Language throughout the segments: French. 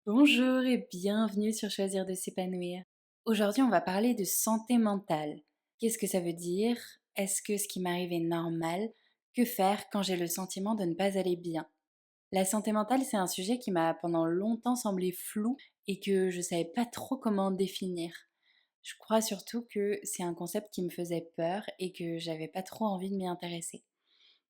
Bonjour et bienvenue sur Choisir de s'épanouir. Aujourd'hui, on va parler de santé mentale. Qu'est-ce que ça veut dire? Est-ce que ce qui m'arrive est normal? Que faire quand j'ai le sentiment de ne pas aller bien? La santé mentale, c'est un sujet qui m'a pendant longtemps semblé flou et que je savais pas trop comment définir. Je crois surtout que c'est un concept qui me faisait peur et que j'avais pas trop envie de m'y intéresser.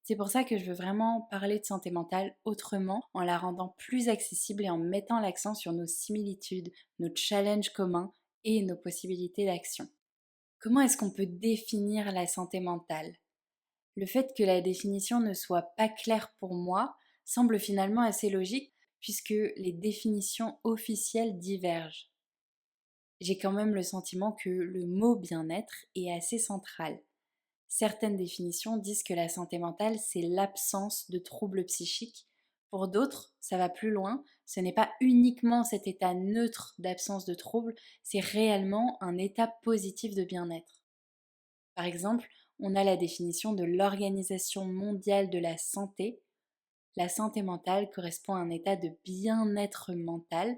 C'est pour ça que je veux vraiment parler de santé mentale autrement, en la rendant plus accessible et en mettant l'accent sur nos similitudes, nos challenges communs et nos possibilités d'action. Comment est-ce qu'on peut définir la santé mentale? Le fait que la définition ne soit pas claire pour moi semble finalement assez logique puisque les définitions officielles divergent. J'ai quand même le sentiment que le mot bien-être est assez central. Certaines définitions disent que la santé mentale, c'est l'absence de troubles psychiques. Pour d'autres, ça va plus loin. Ce n'est pas uniquement cet état neutre d'absence de troubles, c'est réellement un état positif de bien-être. Par exemple, on a la définition de l'Organisation mondiale de la santé. La santé mentale correspond à un état de bien-être mental,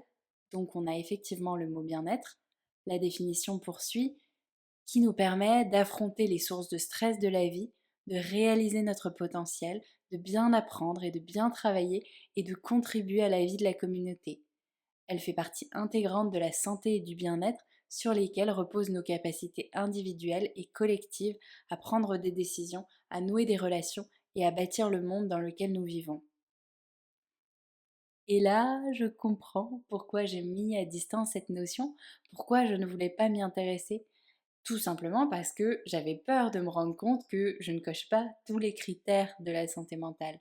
donc on a effectivement le mot bien-être. La définition poursuit qui nous permet d'affronter les sources de stress de la vie, de réaliser notre potentiel, de bien apprendre et de bien travailler et de contribuer à la vie de la communauté. Elle fait partie intégrante de la santé et du bien-être sur lesquels reposent nos capacités individuelles et collectives à prendre des décisions, à nouer des relations et à bâtir le monde dans lequel nous vivons. Et là, je comprends pourquoi j'ai mis à distance cette notion, pourquoi je ne voulais pas m'y intéresser. Tout simplement parce que j'avais peur de me rendre compte que je ne coche pas tous les critères de la santé mentale.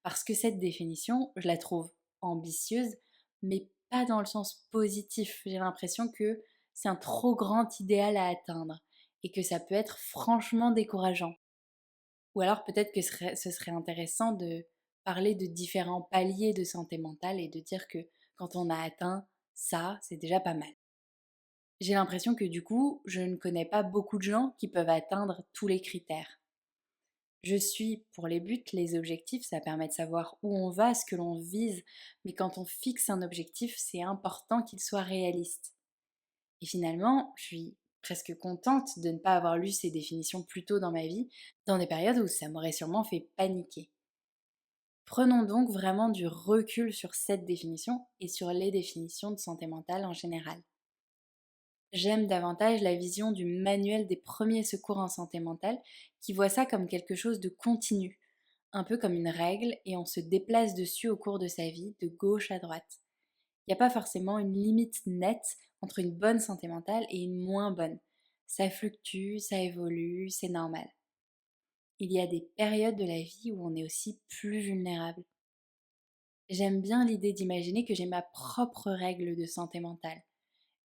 Parce que cette définition, je la trouve ambitieuse, mais pas dans le sens positif. J'ai l'impression que c'est un trop grand idéal à atteindre et que ça peut être franchement décourageant. Ou alors peut-être que ce serait intéressant de parler de différents paliers de santé mentale et de dire que quand on a atteint ça, c'est déjà pas mal. J'ai l'impression que du coup, je ne connais pas beaucoup de gens qui peuvent atteindre tous les critères. Je suis pour les buts, les objectifs, ça permet de savoir où on va, ce que l'on vise, mais quand on fixe un objectif, c'est important qu'il soit réaliste. Et finalement, je suis presque contente de ne pas avoir lu ces définitions plus tôt dans ma vie, dans des périodes où ça m'aurait sûrement fait paniquer. Prenons donc vraiment du recul sur cette définition et sur les définitions de santé mentale en général. J'aime davantage la vision du manuel des premiers secours en santé mentale qui voit ça comme quelque chose de continu, un peu comme une règle et on se déplace dessus au cours de sa vie, de gauche à droite. Il n'y a pas forcément une limite nette entre une bonne santé mentale et une moins bonne. Ça fluctue, ça évolue, c'est normal. Il y a des périodes de la vie où on est aussi plus vulnérable. J'aime bien l'idée d'imaginer que j'ai ma propre règle de santé mentale.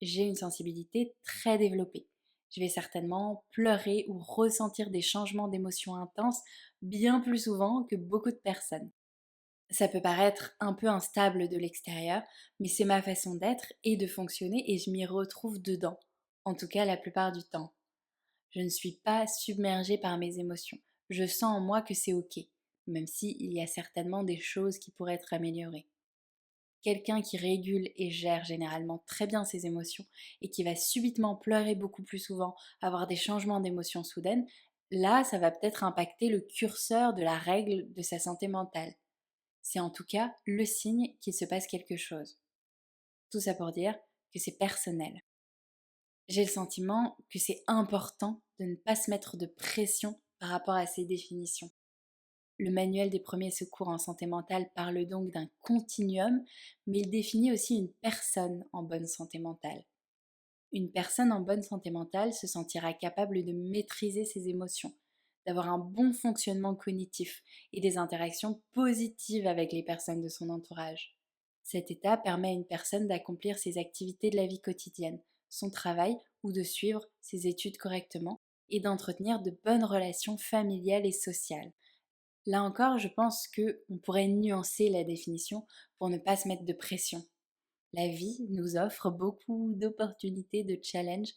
J'ai une sensibilité très développée. Je vais certainement pleurer ou ressentir des changements d'émotions intenses bien plus souvent que beaucoup de personnes. Ça peut paraître un peu instable de l'extérieur, mais c'est ma façon d'être et de fonctionner et je m'y retrouve dedans, en tout cas la plupart du temps. Je ne suis pas submergée par mes émotions. Je sens en moi que c'est ok, même s'il y a certainement des choses qui pourraient être améliorées. Quelqu'un qui régule et gère généralement très bien ses émotions et qui va subitement pleurer beaucoup plus souvent, avoir des changements d'émotions soudaines, là, ça va peut-être impacter le curseur de la règle de sa santé mentale. C'est en tout cas le signe qu'il se passe quelque chose. Tout ça pour dire que c'est personnel. J'ai le sentiment que c'est important de ne pas se mettre de pression par rapport à ces définitions. Le manuel des premiers secours en santé mentale parle donc d'un continuum, mais il définit aussi une personne en bonne santé mentale. Une personne en bonne santé mentale se sentira capable de maîtriser ses émotions, d'avoir un bon fonctionnement cognitif et des interactions positives avec les personnes de son entourage. Cet état permet à une personne d'accomplir ses activités de la vie quotidienne, son travail ou de suivre ses études correctement et d'entretenir de bonnes relations familiales et sociales. Là encore, je pense que on pourrait nuancer la définition pour ne pas se mettre de pression. La vie nous offre beaucoup d'opportunités, de challenges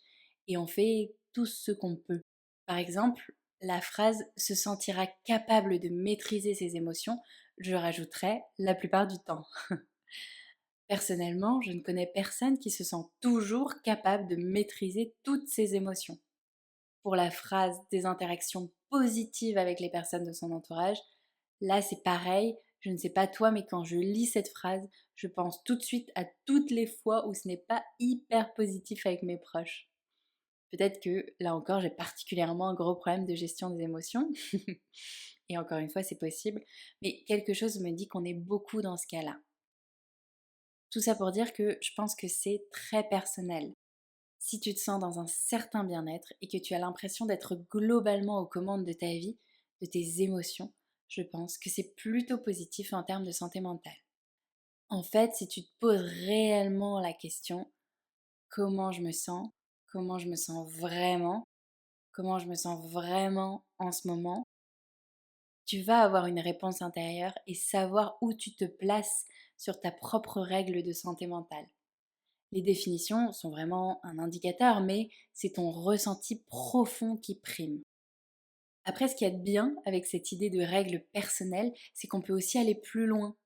et on fait tout ce qu'on peut. Par exemple, la phrase se sentira capable de maîtriser ses émotions, je rajouterais la plupart du temps. Personnellement, je ne connais personne qui se sent toujours capable de maîtriser toutes ses émotions. Pour la phrase des interactions positives avec les personnes de son entourage, là c'est pareil, je ne sais pas toi, mais quand je lis cette phrase, je pense tout de suite à toutes les fois où ce n'est pas hyper positif avec mes proches. Peut-être que là encore, j'ai particulièrement un gros problème de gestion des émotions. Et encore une fois, c'est possible. Mais quelque chose me dit qu'on est beaucoup dans ce cas-là. Tout ça pour dire que je pense que c'est très personnel. Si tu te sens dans un certain bien-être et que tu as l'impression d'être globalement aux commandes de ta vie, de tes émotions, je pense que c'est plutôt positif en termes de santé mentale. En fait, si tu te poses réellement la question, comment je me sens vraiment, comment je me sens vraiment en ce moment, tu vas avoir une réponse intérieure et savoir où tu te places sur ta propre règle de santé mentale. Les définitions sont vraiment un indicateur, mais c'est ton ressenti profond qui prime. Après, ce qu'il y a de bien avec cette idée de règle personnelle, c'est qu'on peut aussi aller plus loin.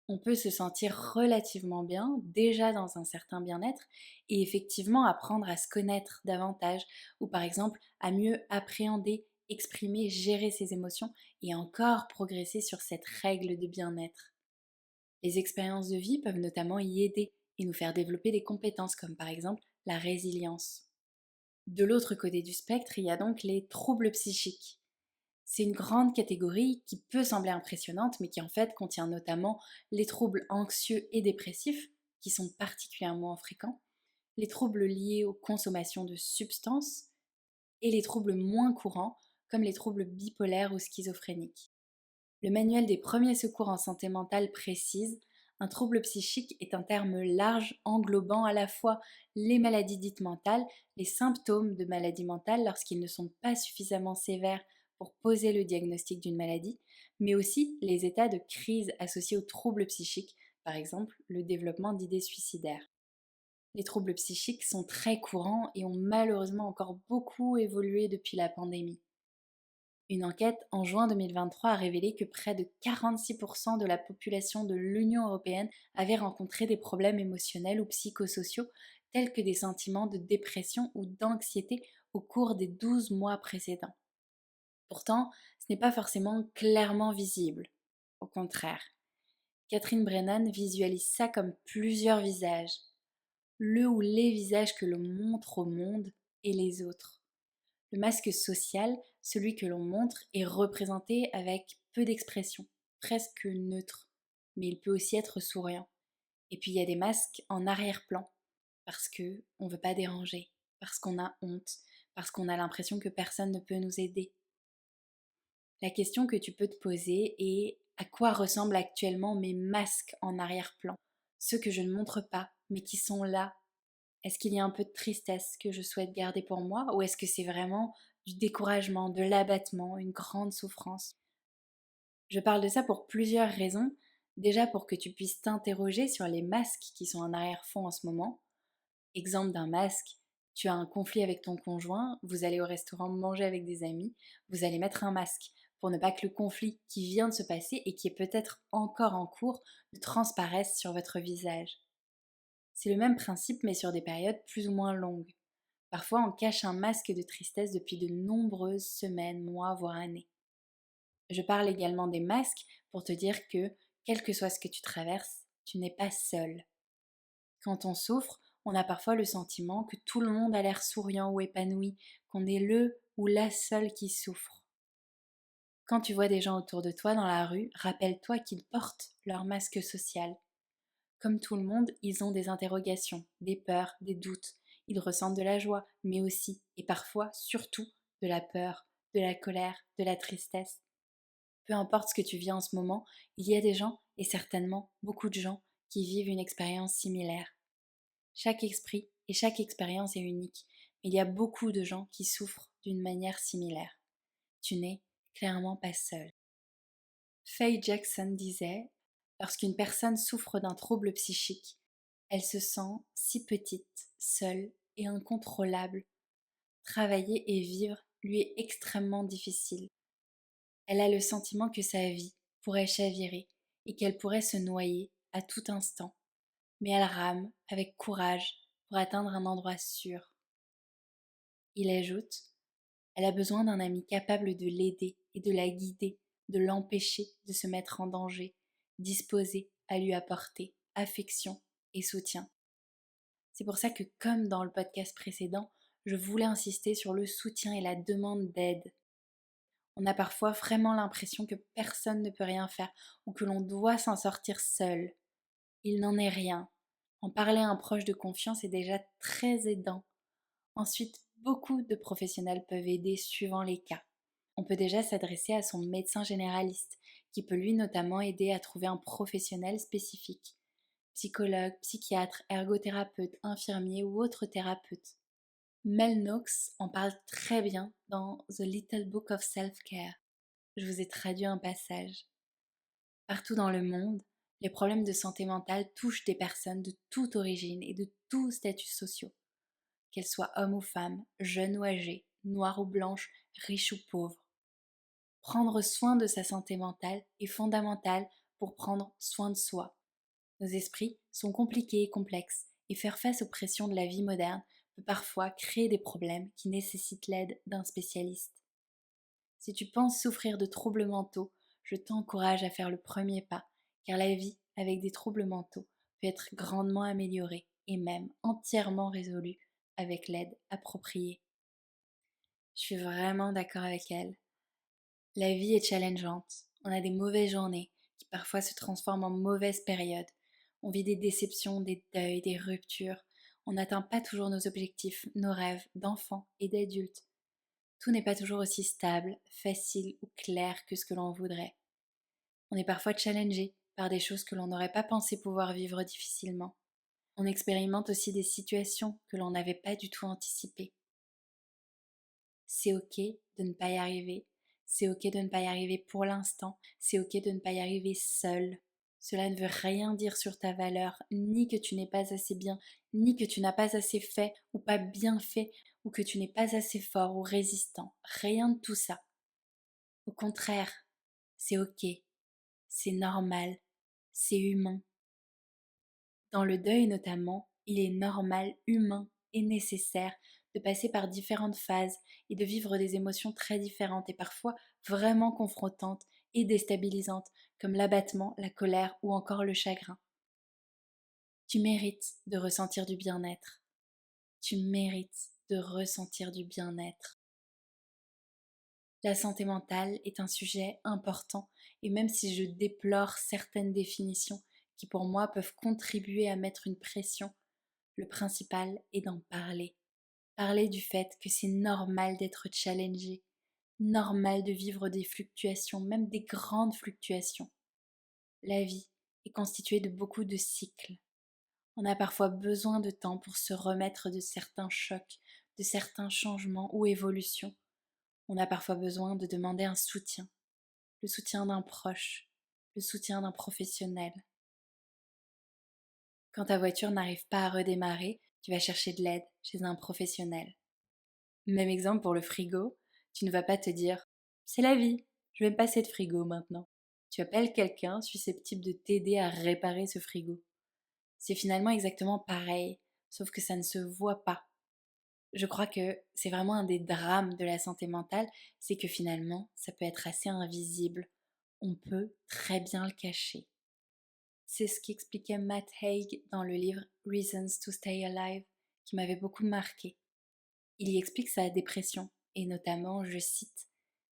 On peut se sentir relativement bien, déjà dans un certain bien-être, et effectivement apprendre à se connaître davantage, ou par exemple à mieux appréhender, exprimer, gérer ses émotions, et encore progresser sur cette règle de bien-être. Les expériences de vie peuvent notamment y aider et nous faire développer des compétences comme par exemple la résilience. De l'autre côté du spectre, il y a donc les troubles psychiques. C'est une grande catégorie qui peut sembler impressionnante, mais qui en fait contient notamment les troubles anxieux et dépressifs, qui sont particulièrement fréquents, les troubles liés aux consommations de substances et les troubles moins courants, comme les troubles bipolaires ou schizophréniques. Le manuel des premiers secours en santé mentale précise: un trouble psychique est un terme large englobant à la fois les maladies dites mentales, les symptômes de maladie mentale lorsqu'ils ne sont pas suffisamment sévères pour poser le diagnostic d'une maladie, mais aussi les états de crise associés aux troubles psychiques, par exemple le développement d'idées suicidaires. Les troubles psychiques sont très courants et ont malheureusement encore beaucoup évolué depuis la pandémie. Une enquête en juin 2023 a révélé que près de 46% de la population de l'Union européenne avait rencontré des problèmes émotionnels ou psychosociaux tels que des sentiments de dépression ou d'anxiété au cours des 12 mois précédents. Pourtant, ce n'est pas forcément clairement visible. Au contraire, Catherine Brennan visualise ça comme plusieurs visages. Le ou les visages que l'on montre au monde et les autres. Le masque social, celui que l'on montre, est représenté avec peu d'expression, presque neutre, mais il peut aussi être souriant. Et puis il y a des masques en arrière-plan, parce que on veut pas déranger, parce qu'on a honte, parce qu'on a l'impression que personne ne peut nous aider. La question que tu peux te poser est: à quoi ressemblent actuellement mes masques en arrière-plan, ceux que je ne montre pas, mais qui sont là? Est-ce qu'il y a un peu de tristesse que je souhaite garder pour moi, ou est-ce que c'est vraiment du découragement, de l'abattement, une grande souffrance? Je parle de ça pour plusieurs raisons. Déjà pour que tu puisses t'interroger sur les masques qui sont en arrière-fond en ce moment. Exemple d'un masque: tu as un conflit avec ton conjoint, vous allez au restaurant manger avec des amis, vous allez mettre un masque pour ne pas que le conflit qui vient de se passer et qui est peut-être encore en cours ne transparaisse sur votre visage. C'est le même principe mais sur des périodes plus ou moins longues. Parfois on cache un masque de tristesse depuis de nombreuses semaines, mois, voire années. Je parle également des masques pour te dire que, quel que soit ce que tu traverses, tu n'es pas seul. Quand on souffre, on a parfois le sentiment que tout le monde a l'air souriant ou épanoui, qu'on est le ou la seule qui souffre. Quand tu vois des gens autour de toi dans la rue, rappelle-toi qu'ils portent leur masque social. Comme tout le monde, ils ont des interrogations, des peurs, des doutes. Ils ressentent de la joie, mais aussi, et parfois surtout, de la peur, de la colère, de la tristesse. Peu importe ce que tu vis en ce moment, il y a des gens, et certainement beaucoup de gens, qui vivent une expérience similaire. Chaque esprit et chaque expérience est unique, mais il y a beaucoup de gens qui souffrent d'une manière similaire. Tu n'es clairement pas seul. Faye Jackson disait: lorsqu'une personne souffre d'un trouble psychique, elle se sent si petite, seule et incontrôlable. Travailler et vivre lui est extrêmement difficile. Elle a le sentiment que sa vie pourrait chavirer et qu'elle pourrait se noyer à tout instant. mais elle rame avec courage pour atteindre un endroit sûr. Il ajoute: elle a besoin d'un ami capable de l'aider et de la guider, de l'empêcher de se mettre en danger, disposé à lui apporter affection et soutien. C'est pour ça que, comme dans le podcast précédent, je voulais insister sur le soutien et la demande d'aide. On a parfois vraiment l'impression que personne ne peut rien faire ou que l'on doit s'en sortir seul. Il n'en est rien. En parler à un proche de confiance est déjà très aidant. Ensuite, beaucoup de professionnels peuvent aider suivant les cas. On peut déjà s'adresser à son médecin généraliste, qui peut lui notamment aider à trouver un professionnel spécifique. Psychologue, psychiatre, ergothérapeute, infirmier ou autre thérapeute. Mel Knox en parle très bien dans The Little Book of Self-Care. Je vous ai traduit un passage. Partout dans le monde, les problèmes de santé mentale touchent des personnes de toute origine et de tous statuts sociaux. Qu'elles soient hommes ou femmes, jeunes ou âgés, noires ou blanches, riches ou pauvres. Prendre soin de sa santé mentale est fondamental pour prendre soin de soi. Nos esprits sont compliqués et complexes, et faire face aux pressions de la vie moderne peut parfois créer des problèmes qui nécessitent l'aide d'un spécialiste. Si tu penses souffrir de troubles mentaux, je t'encourage à faire le premier pas, car la vie avec des troubles mentaux peut être grandement améliorée et même entièrement résolue avec l'aide appropriée. Je suis vraiment d'accord avec elle. La vie est challengeante. On a des mauvaises journées qui parfois se transforment en mauvaises périodes. On vit des déceptions, des deuils, des ruptures. On n'atteint pas toujours nos objectifs, nos rêves d'enfants et d'adultes. Tout n'est pas toujours aussi stable, facile ou clair que ce que l'on voudrait. On est parfois challengé par des choses que l'on n'aurait pas pensé pouvoir vivre difficilement. On expérimente aussi des situations que l'on n'avait pas du tout anticipées. C'est ok de ne pas y arriver, c'est ok de ne pas y arriver pour l'instant, c'est ok de ne pas y arriver seul. Cela ne veut rien dire sur ta valeur, ni que tu n'es pas assez bien, ni que tu n'as pas assez fait ou pas bien fait, ou que tu n'es pas assez fort ou résistant. Rien de tout ça. Au contraire, c'est ok, c'est normal, c'est humain. Dans le deuil notamment, il est normal, humain et nécessaire de passer par différentes phases et de vivre des émotions très différentes et parfois vraiment confrontantes et déstabilisantes, comme l'abattement, la colère ou encore le chagrin. Tu mérites de ressentir du bien-être. Tu mérites de ressentir du bien-être. La santé mentale est un sujet important et même si je déplore certaines définitions qui pour moi peuvent contribuer à mettre une pression, le principal est d'en parler. Parler du fait que c'est normal d'être challengé, normal de vivre des fluctuations, même des grandes fluctuations. La vie est constituée de beaucoup de cycles. On a parfois besoin de temps pour se remettre de certains chocs, de certains changements ou évolutions. On a parfois besoin de demander un soutien, le soutien d'un proche, le soutien d'un professionnel. Quand ta voiture n'arrive pas à redémarrer, tu vas chercher de l'aide chez un professionnel. Même exemple pour le frigo, tu ne vas pas te dire c'est la vie, je vais me passer de frigo maintenant. Tu appelles quelqu'un susceptible de t'aider à réparer ce frigo. C'est finalement exactement pareil, sauf que ça ne se voit pas. Je crois que c'est vraiment un des drames de la santé mentale, c'est que finalement, ça peut être assez invisible. On peut très bien le cacher. C'est ce qu'expliquait Matt Haig dans le livre Reasons to Stay Alive, qui m'avait beaucoup marqué. Il y explique sa dépression, et notamment, je cite,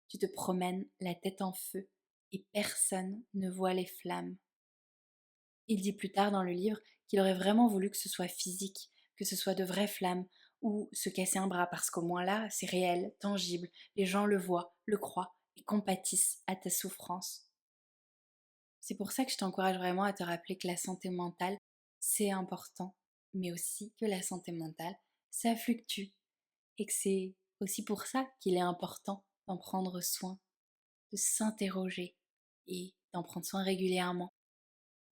tu te promènes la tête en feu, et personne ne voit les flammes. Il dit plus tard dans le livre qu'il aurait vraiment voulu que ce soit physique, que ce soit de vraies flammes, ou se casser un bras, parce qu'au moins là, c'est réel, tangible, les gens le voient, le croient, et compatissent à ta souffrance. C'est pour ça que je t'encourage vraiment à te rappeler que la santé mentale, c'est important, mais aussi que la santé mentale, ça fluctue, et que c'est aussi pour ça qu'il est important d'en prendre soin, de s'interroger et d'en prendre soin régulièrement,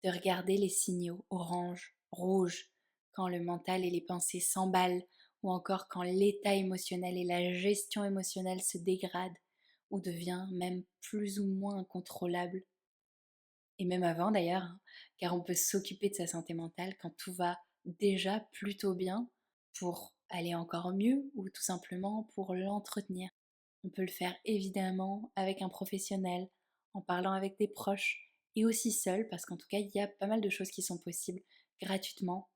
de regarder les signaux orange, rouge, quand le mental et les pensées s'emballent, ou encore quand l'état émotionnel et la gestion émotionnelle se dégradent, ou devient même plus ou moins incontrôlable. et même avant d'ailleurs, hein, car on peut s'occuper de sa santé mentale quand tout va déjà plutôt bien pour aller encore mieux ou tout simplement pour l'entretenir. On peut le faire évidemment avec un professionnel, en parlant avec des proches et aussi seul, parce qu'en tout cas, il y a pas mal de choses qui sont possibles gratuitement,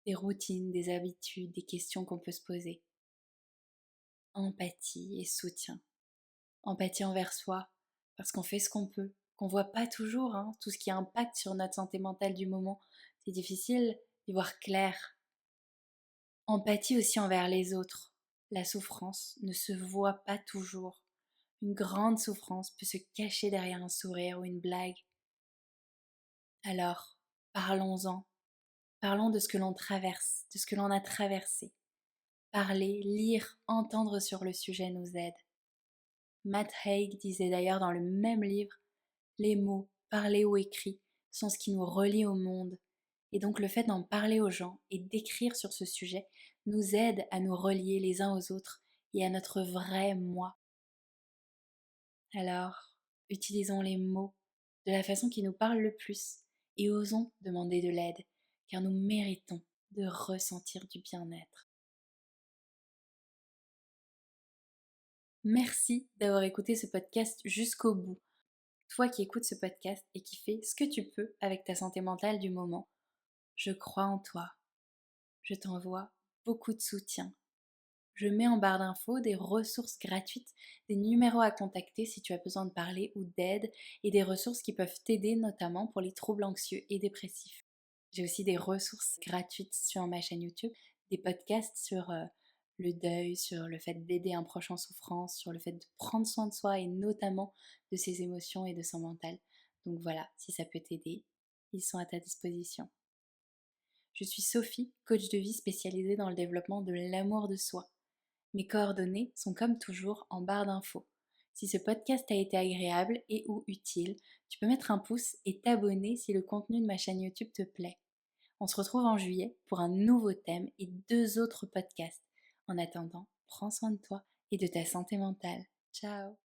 des routines, des habitudes, des questions qu'on peut se poser. Empathie et soutien. Empathie envers soi, parce qu'on fait ce qu'on peut, qu'on voit pas toujours hein, tout ce qui impacte sur notre santé mentale du moment. C'est difficile d'y voir clair. Empathie aussi envers les autres. La souffrance ne se voit pas toujours. Une grande souffrance peut se cacher derrière un sourire ou une blague. Alors, parlons-en. Parlons de ce que l'on traverse, de ce que l'on a traversé. Parler, lire, entendre sur le sujet nous aide. Matt Haig disait d'ailleurs dans le même livre, les mots, parlés ou écrits, sont ce qui nous relie au monde. Et donc le fait d'en parler aux gens et d'écrire sur ce sujet nous aide à nous relier les uns aux autres et à notre vrai moi. Alors, utilisons les mots de la façon qui nous parle le plus et osons demander de l'aide, car nous méritons de ressentir du bien-être. Merci d'avoir écouté ce podcast jusqu'au bout. Toi qui écoutes ce podcast et qui fais ce que tu peux avec ta santé mentale du moment, je crois en toi. Je t'envoie beaucoup de soutien. Je mets en barre d'infos des ressources gratuites, des numéros à contacter si tu as besoin de parler ou d'aide et des ressources qui peuvent t'aider notamment pour les troubles anxieux et dépressifs. J'ai aussi des ressources gratuites sur ma chaîne YouTube, des podcasts sur le deuil, sur le fait d'aider un proche en souffrance, sur le fait de prendre soin de soi et notamment de ses émotions et de son mental. Donc voilà, si ça peut t'aider, ils sont à ta disposition. Je suis Sophie, coach de vie spécialisée dans le développement de l'amour de soi. Mes coordonnées sont comme toujours en barre d'infos. Si ce podcast a été agréable et ou utile, tu peux mettre un pouce et t'abonner si le contenu de ma chaîne YouTube te plaît. On se retrouve en juillet pour un nouveau thème et 2 autres podcasts. En attendant, prends soin de toi et de ta santé mentale. Ciao!